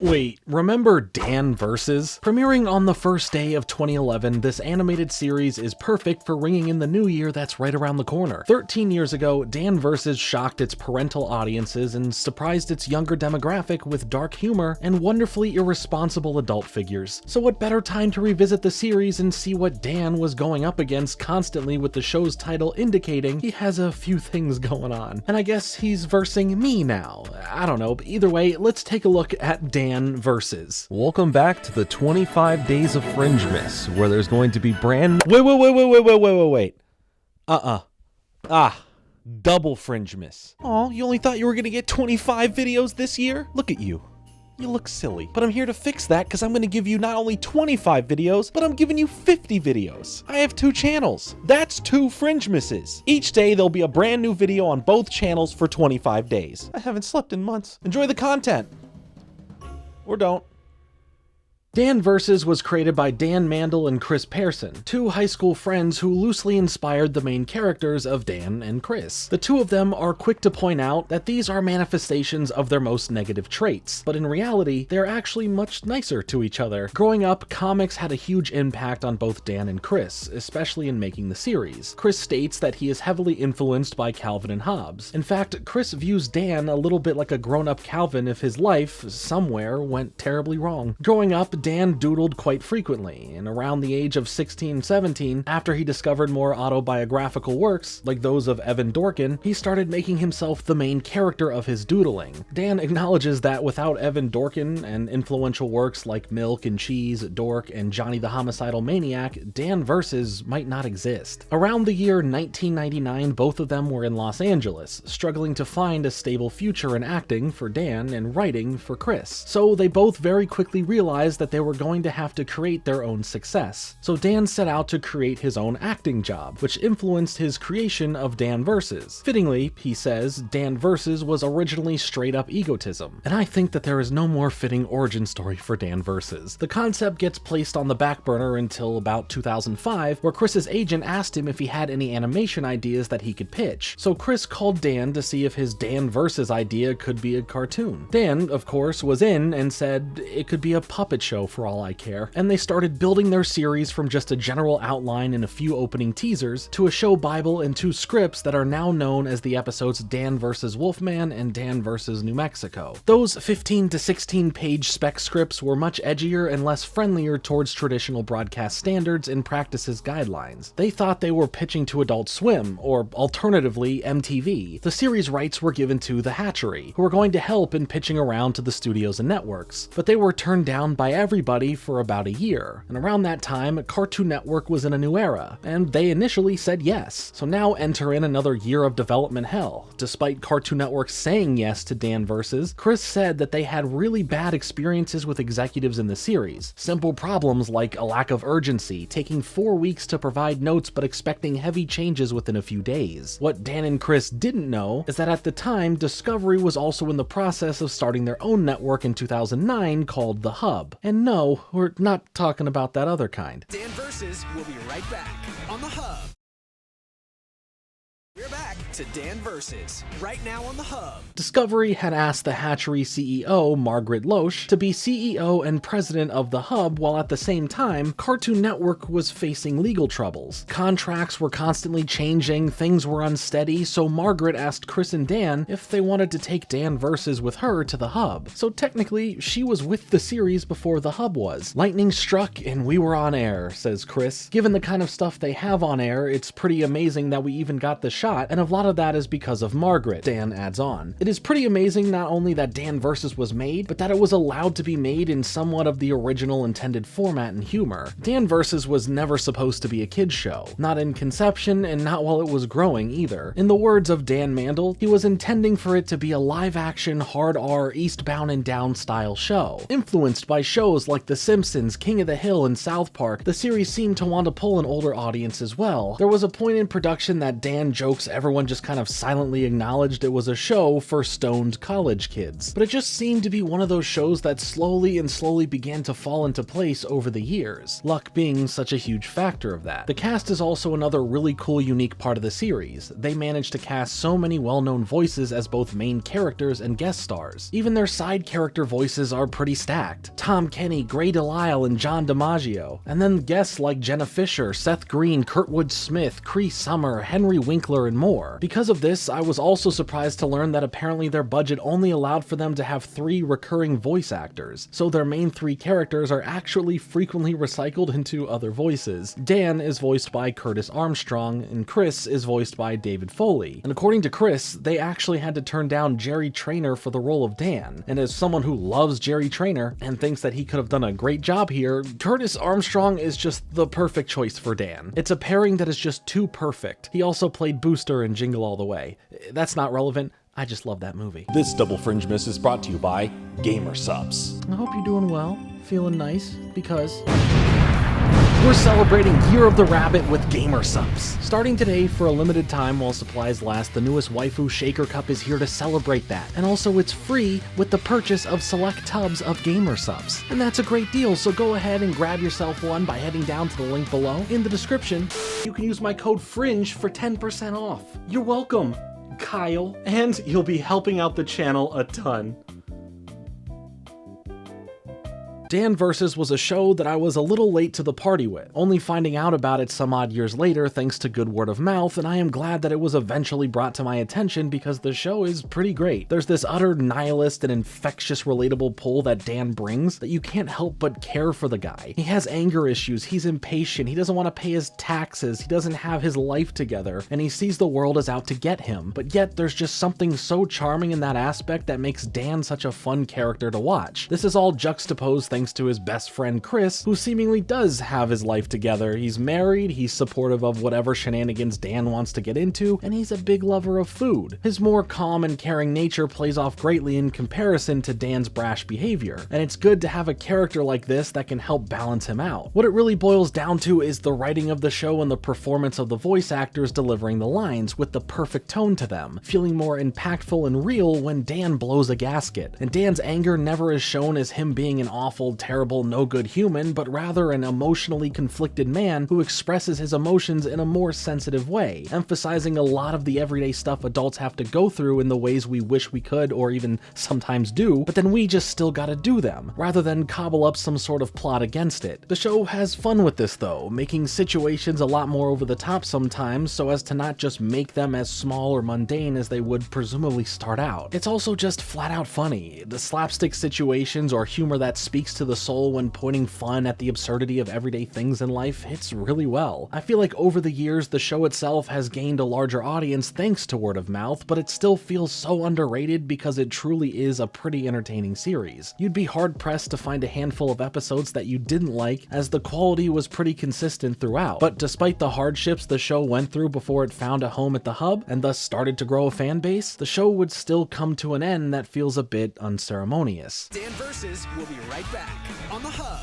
Wait, remember Dan vs? Premiering on the first day of 2011, this animated series is perfect for ringing in the new year that's right around the corner. 13 years ago, Dan vs shocked its parental audiences and surprised its younger demographic with dark humor and wonderfully irresponsible adult figures. So what better time to revisit the series and see what Dan was going up against constantly, with the show's title indicating he has a few things going on. And I guess he's versing me now. I don't know, but either way, let's take a look at Dan versus. Welcome back to the 25 Days of Fringe-miss, where there's going to be brand... Wait. Double Fringe-miss. Aw, you only thought you were gonna get 25 videos this year? Look at you. You look silly. But I'm here to fix that because I'm going to give you not only 25 videos, but I'm giving you 50 videos. I have 2 channels. That's 2 Fringe misses. Each day there'll be a brand new video on both channels for 25 days. I haven't slept in months. Enjoy the content. Or don't. Dan vs was created by Dan Mandel and Chris Pearson, 2 high school friends who loosely inspired the main characters of Dan and Chris. The 2 of them are quick to point out that these are manifestations of their most negative traits, but in reality, they're actually much nicer to each other. Growing up, comics had a huge impact on both Dan and Chris, especially in making the series. Chris states that he is heavily influenced by Calvin and Hobbes. In fact, Chris views Dan a little bit like a grown-up Calvin if his life, somewhere, went terribly wrong. Growing up, Dan doodled quite frequently, and around the age of 16-17, after he discovered more autobiographical works, like those of Evan Dorkin, he started making himself the main character of his doodling. Dan acknowledges that without Evan Dorkin and influential works like Milk and Cheese, Dork, and Johnny the Homicidal Maniac, Dan vs might not exist. Around the year 1999, both of them were in Los Angeles, struggling to find a stable future in acting for Dan and writing for Chris. So they both very quickly realized that they were going to have to create their own success. So Dan set out to create his own acting job, which influenced his creation of Dan vs. Fittingly, he says, Dan vs was originally straight up egotism, and I think that there is no more fitting origin story for Dan vs. The concept gets placed on the back burner until about 2005, where Chris's agent asked him if he had any animation ideas that he could pitch. So Chris called Dan to see if his Dan vs idea could be a cartoon. Dan, of course, was in and said it could be a puppet show for all I care, and they started building their series from just a general outline and a few opening teasers to a show bible and 2 scripts that are now known as the episodes Dan vs. Wolfman and Dan vs. New Mexico. Those 15 to 16 page spec scripts were much edgier and less friendlier towards traditional broadcast standards and practices guidelines. They thought they were pitching to Adult Swim, or alternatively MTV. The series rights were given to The Hatchery, who were going to help in pitching around to the studios and networks, but they were turned down by everybody for about a year. And around that time, Cartoon Network was in a new era, and they initially said yes. So now enter in another year of development hell. Despite Cartoon Network saying yes to Dan vs, Chris said that they had really bad experiences with executives in the series. Simple problems like a lack of urgency, taking 4 weeks to provide notes but expecting heavy changes within a few days. What Dan and Chris didn't know is that at the time, Discovery was also in the process of starting their own network in 2009 called The Hub. And no, we're not talking about that other kind. Dan vs. will be right back on The Hub. We're back to Dan vs. right now on The Hub. Discovery had asked the Hatchery CEO, Margaret Loesch, to be CEO and president of The Hub, while at the same time, Cartoon Network was facing legal troubles. Contracts were constantly changing, things were unsteady, so Margaret asked Chris and Dan if they wanted to take Dan vs. with her to The Hub. So technically, she was with the series before The Hub was. Lightning struck and we were on air, says Chris. Given the kind of stuff they have on air, it's pretty amazing that we even got the shot, and a lot of that is because of Margaret, Dan adds on. It is pretty amazing not only that Dan vs. was made, but that it was allowed to be made in somewhat of the original intended format and humor. Dan vs. was never supposed to be a kid's show, not in conception and not while it was growing either. In the words of Dan Mandel, he was intending for it to be a live-action, hard R, Eastbound and Down style show. Influenced by shows like The Simpsons, King of the Hill, and South Park, the series seemed to want to pull an older audience as well. There was a point in production that Dan jokes everyone just just kind of silently acknowledged it was a show for stoned college kids. But it just seemed to be one of those shows that slowly began to fall into place over the years, luck being such a huge factor of that. The cast is also another really cool, unique part of the series. They managed to cast so many well-known voices as both main characters and guest stars. Even their side character voices are pretty stacked. Tom Kenny, Grey DeLisle, and John DiMaggio. And then guests like Jenna Fischer, Seth Green, Kurtwood Smith, Cree Summer, Henry Winkler, and more. Because of this, I was also surprised to learn that apparently their budget only allowed for them to have 3 recurring voice actors, so their main 3 characters are actually frequently recycled into other voices. Dan is voiced by Curtis Armstrong, and Chris is voiced by David Foley. And according to Chris, they actually had to turn down Jerry Trainer for the role of Dan, and as someone who loves Jerry Trainer and thinks that he could have done a great job here, Curtis Armstrong is just the perfect choice for Dan. It's a pairing that is just too perfect. He also played Booster in Jingle All the Way. That's not relevant. I just love that movie. This double Fringe Miss is brought to you by Gamer Subs. I hope you're doing well, feeling nice, because we're celebrating Year of the Rabbit with Gamer Subs. Starting today for a limited time while supplies last, the newest Waifu Shaker Cup is here to celebrate that. And also it's free with the purchase of select tubs of Gamer Subs. And that's a great deal, so go ahead and grab yourself one by heading down to the link below. In the description, you can use my code FRINGE for 10% off. You're welcome, Kyle. And you'll be helping out the channel a ton. Dan vs. was a show that I was a little late to the party with, only finding out about it some odd years later thanks to good word of mouth, and I am glad that it was eventually brought to my attention because the show is pretty great. There's this utter nihilist and infectious relatable pull that Dan brings that you can't help but care for the guy. He has anger issues, he's impatient, he doesn't want to pay his taxes, he doesn't have his life together, and he sees the world as out to get him. But yet there's just something so charming in that aspect that makes Dan such a fun character to watch. This is all juxtaposed thanks to his best friend Chris, who seemingly does have his life together. He's married, he's supportive of whatever shenanigans Dan wants to get into, and he's a big lover of food. His more calm and caring nature plays off greatly in comparison to Dan's brash behavior, and it's good to have a character like this that can help balance him out. What it really boils down to is the writing of the show and the performance of the voice actors delivering the lines with the perfect tone to them, feeling more impactful and real when Dan blows a gasket. And Dan's anger never is shown as him being an awful, terrible, no good human, but rather an emotionally conflicted man who expresses his emotions in a more sensitive way, emphasizing a lot of the everyday stuff adults have to go through in the ways we wish we could or even sometimes do, but then we just still gotta do them, rather than cobble up some sort of plot against it. The show has fun with this though, making situations a lot more over the top sometimes so as to not just make them as small or mundane as they would presumably start out. It's also just flat out funny. The slapstick situations or humor that speaks to the soul when pointing fun at the absurdity of everyday things in life hits really well. I feel like over the years the show itself has gained a larger audience thanks to word of mouth, but it still feels so underrated because it truly is a pretty entertaining series. You'd be hard pressed to find a handful of episodes that you didn't like, as the quality was pretty consistent throughout. But despite the hardships the show went through before it found a home at the Hub and thus started to grow a fan base, the show would still come to an end that feels a bit unceremonious. Dan vs. will be right back on the Hub.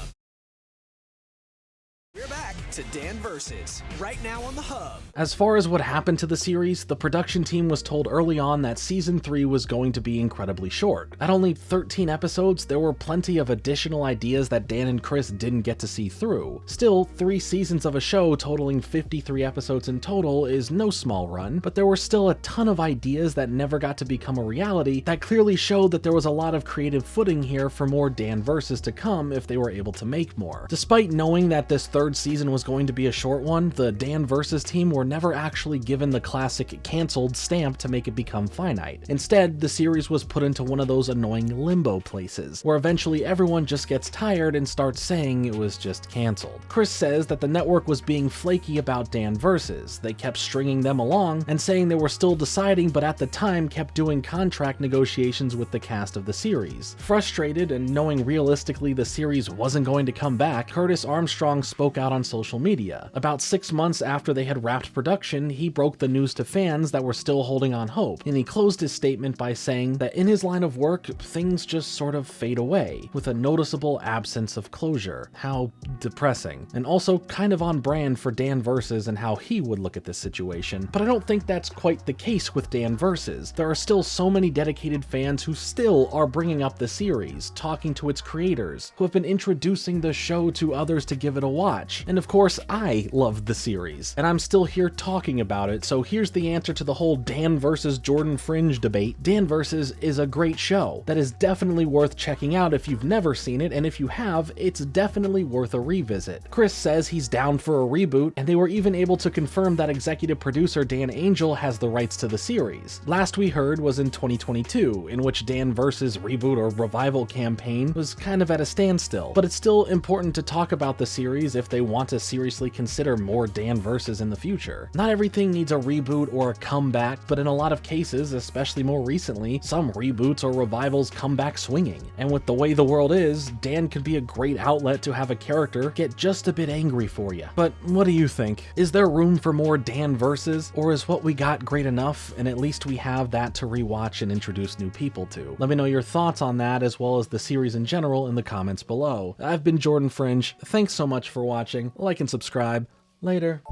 We're back to Dan vs. right now on the Hub. As far as what happened to the series, the production team was told early on that season 3 was going to be incredibly short. At only 13 episodes, there were plenty of additional ideas that Dan and Chris didn't get to see through. Still, 3 seasons of a show totaling 53 episodes in total is no small run, but there were still a ton of ideas that never got to become a reality that clearly showed that there was a lot of creative footing here for more Dan vs. to come if they were able to make more. Despite knowing that this third season was going to be a short one, the Dan vs. team were never actually given the classic canceled stamp to make it become finite. Instead, the series was put into one of those annoying limbo places, where eventually everyone just gets tired and starts saying it was just canceled. Chris says that the network was being flaky about Dan vs. They kept stringing them along and saying they were still deciding, but at the time kept doing contract negotiations with the cast of the series. Frustrated and knowing realistically the series wasn't going to come back, Curtis Armstrong spoke spoke out on social media. About 6 months after they had wrapped production, he broke the news to fans that were still holding on hope, and he closed his statement by saying that in his line of work, things just sort of fade away, with a noticeable absence of closure. How depressing. And also kind of on brand for Dan Versus and how he would look at this situation. But I don't think that's quite the case with Dan Versus. There are still so many dedicated fans who still are bringing up the series, talking to its creators, who have been introducing the show to others to give it a watch. And of course, I loved the series, and I'm still here talking about it, so here's the answer to the whole Dan versus Jordan Fringe debate. Dan Versus is a great show that is definitely worth checking out if you've never seen it, and if you have, it's definitely worth a revisit. Chris says he's down for a reboot, and they were even able to confirm that executive producer Dan Angel has the rights to the series. Last we heard was in 2022, in which Dan Versus reboot or revival campaign was kind of at a standstill, but it's still important to talk about the series if they want to seriously consider more Dan Versus in the future. Not everything needs a reboot or a comeback, but in a lot of cases, especially more recently, some reboots or revivals come back swinging. And with the way the world is, Dan could be a great outlet to have a character get just a bit angry for you. But what do you think? Is there room for more Dan Versus, or is what we got great enough, and at least we have that to rewatch and introduce new people to? Let me know your thoughts on that, as well as the series in general, in the comments below. I've been Jordan Fringe. Thanks so much for watching. Like and subscribe. Later.